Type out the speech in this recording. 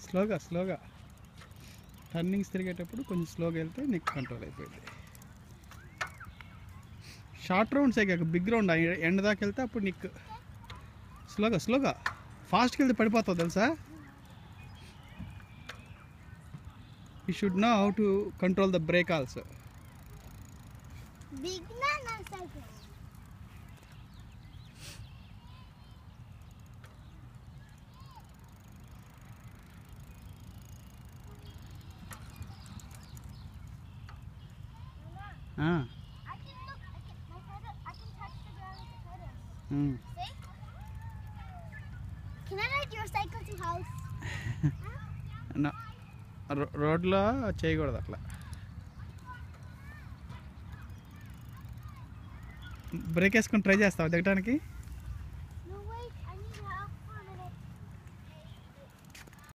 స్లోగా స్లోగా టర్నింగ్స్ తిరిగేటప్పుడు కొంచెం స్లోగా వెళ్తే నీకు కంట్రోల్ అయిపోయింది. షార్ట్ రౌండ్స్ అయ్యాక బిగ్ రౌండ్ ఎండ్ దాకా వెళ్తే అప్పుడు నీకు స్లోగా స్లోగా ఫాస్ట్కి వెళ్తే పడిపోతావు తెలుసా. You should know how to control the break also. Can I ride your cycle to house? రోడ్లో చేయకూడదు అట్లా. బ్రేక్ వేసుకొని ట్రై చేస్తావు దిగటానికి.